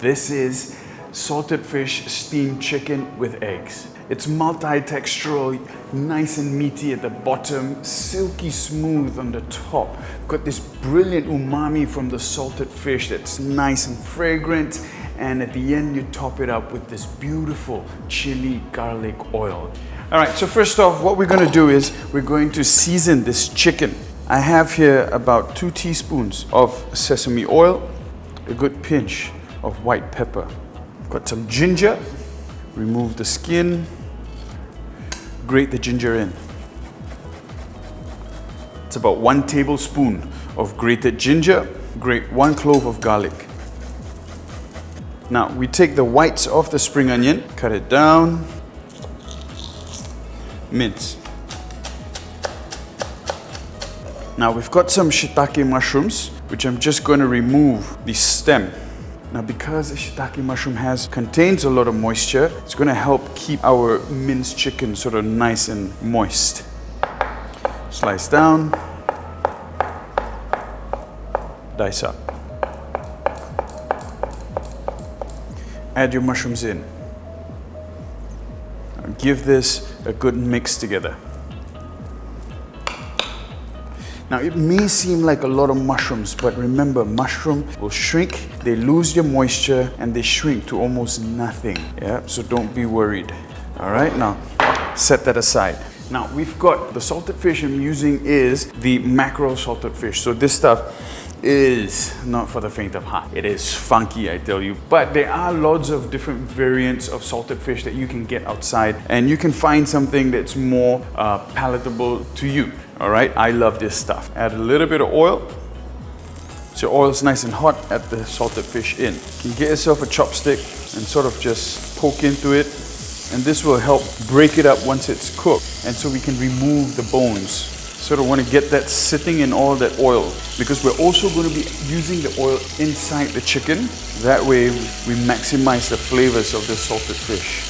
This is salted fish steamed chicken with eggs. It's multi-textural, nice and meaty at the bottom, silky smooth on the top. Got this brilliant umami from the salted fish that's nice and fragrant. And at the end, you top it up with this beautiful chili garlic oil. All right, so first off, what we're gonna do is we're going to season this chicken. I have here about 2 teaspoons of sesame oil, a good pinch of white pepper. Got some ginger, remove the skin, grate the ginger in. It's about 1 tablespoon of grated ginger, grate 1 clove of garlic. Now we take the whites off the spring onion, cut it down, mince. Now we've got some shiitake mushrooms, which I'm just going to remove the stem. Now because the shiitake mushroom contains a lot of moisture, it's going to help keep our minced chicken sort of nice and moist. Slice down, dice up. Add your mushrooms in. Now give this a good mix together. Now it may seem like a lot of mushrooms, but remember, mushroom will shrink, they lose their moisture, and they shrink to almost nothing. Yeah, so don't be worried. All right, now set that aside. Now we've got the salted fish I'm using is the mackerel salted fish. So this stuff is not for the faint of heart. It is funky, I tell you. But there are lots of different variants of salted fish that you can get outside, and you can find something that's more palatable to you. All right, I love this stuff. Add a little bit of oil. So oil's nice and hot, add the salted fish in. You can get yourself a chopstick and sort of just poke into it, and this will help break it up once it's cooked. And so we can remove the bones. Sort of want to get that sitting in all that oil, because we're also going to be using the oil inside the chicken. That way we maximize the flavors of the salted fish.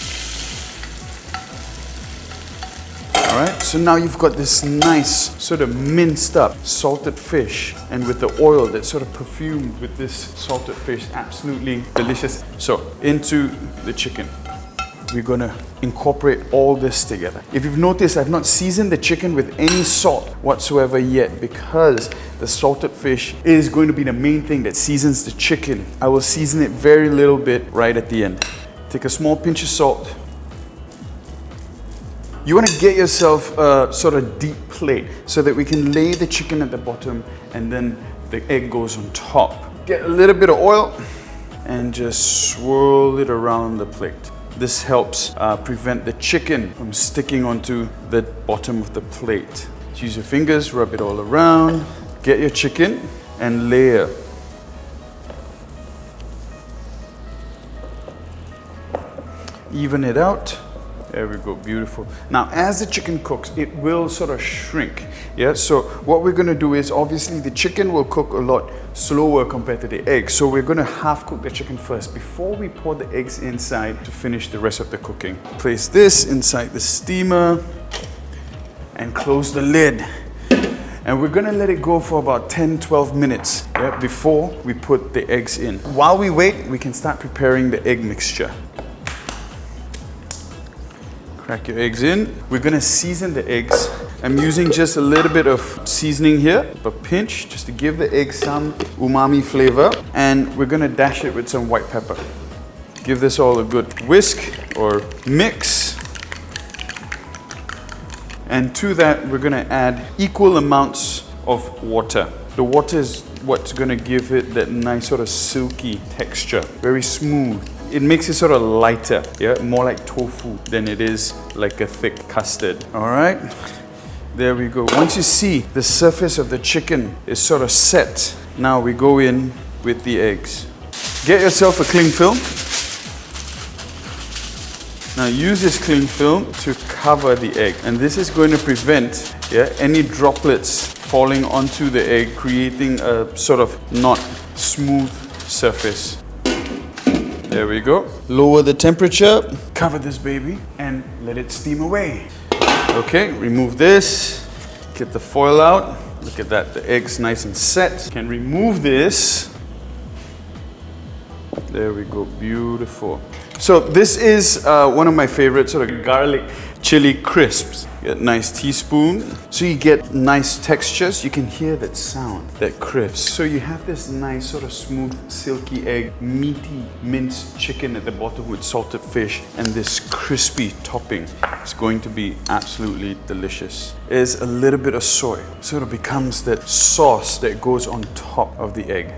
Alright, so now you've got this nice sort of minced up salted fish, and with the oil that's sort of perfumed with this salted fish, absolutely delicious. So into the chicken. We're gonna incorporate all this together. If you've noticed, I've not seasoned the chicken with any salt whatsoever yet, because the salted fish is going to be the main thing that seasons the chicken. I will season it very little bit right at the end. Take a small pinch of salt. You want to get yourself a sort of deep plate so that we can lay the chicken at the bottom and then the egg goes on top. Get a little bit of oil and just swirl it around the plate. This helps prevent the chicken from sticking onto the bottom of the plate. Just use your fingers, rub it all around. Get your chicken and layer. Even it out. There we go, beautiful. Now, as the chicken cooks, it will sort of shrink. Yeah, so what we're gonna do is, obviously the chicken will cook a lot slower compared to the eggs. So we're gonna half cook the chicken first before we pour the eggs inside to finish the rest of the cooking. Place this inside the steamer and close the lid. And we're gonna let it go for about 10-12 minutes before we put the eggs in. While we wait, we can start preparing the egg mixture. Crack your eggs in. We're gonna season the eggs. I'm using just a little bit of seasoning here, a pinch, just to give the egg some umami flavor. And we're gonna dash it with some white pepper. Give this all a good whisk or mix. And to that, we're gonna add equal amounts of water. The water is what's gonna give it that nice sort of silky texture, very smooth. It makes it sort of lighter, yeah, more like tofu than it is like a thick custard. All right, there we go. Once you see the surface of the chicken is sort of set, now we go in with the eggs. Get yourself a cling film. Now use this cling film to cover the egg, and this is going to prevent any droplets falling onto the egg, creating a sort of not smooth surface. There we go. Lower the temperature, cover this baby, and let it steam away. Okay, remove this, get the foil out. Look at that, the egg's nice and set. Can remove this. There we go, beautiful. So this is one of my favorite sort of garlic chili crisps. Get a nice teaspoon, so you get nice textures. You can hear that sound, that crisp. So you have this nice sort of smooth, silky egg, meaty minced chicken at the bottom with salted fish, and this crispy topping. It's going to be absolutely delicious. There's a little bit of soy, so it becomes that sauce that goes on top of the egg.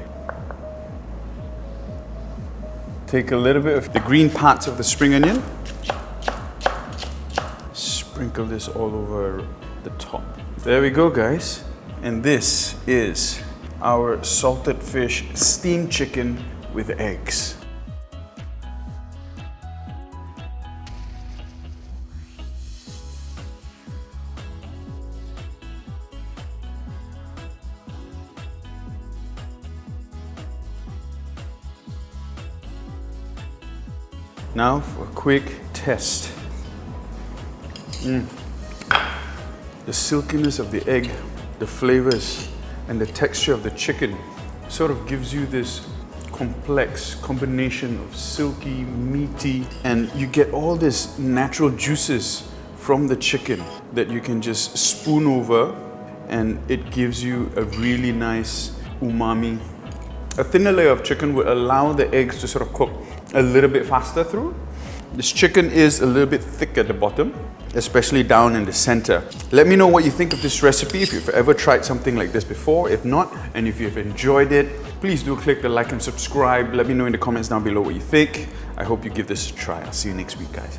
Take a little bit of the green parts of the spring onion. Sprinkle this all over the top. There we go, guys. And this is our salted fish steamed chicken with eggs. Now for a quick test. The silkiness of the egg, the flavors, and the texture of the chicken sort of gives you this complex combination of silky, meaty, and you get all these natural juices from the chicken that you can just spoon over, and it gives you a really nice umami. A thinner layer of chicken will allow the eggs to sort of cook a little bit faster through. This chicken is a little bit thick at the bottom, especially down in the center. Let me know what you think of this recipe, if you've ever tried something like this before. If not, and if you've enjoyed it, please do click the like and subscribe. Let me know in the comments down below what you think. I hope you give this a try. I'll see you next week, guys.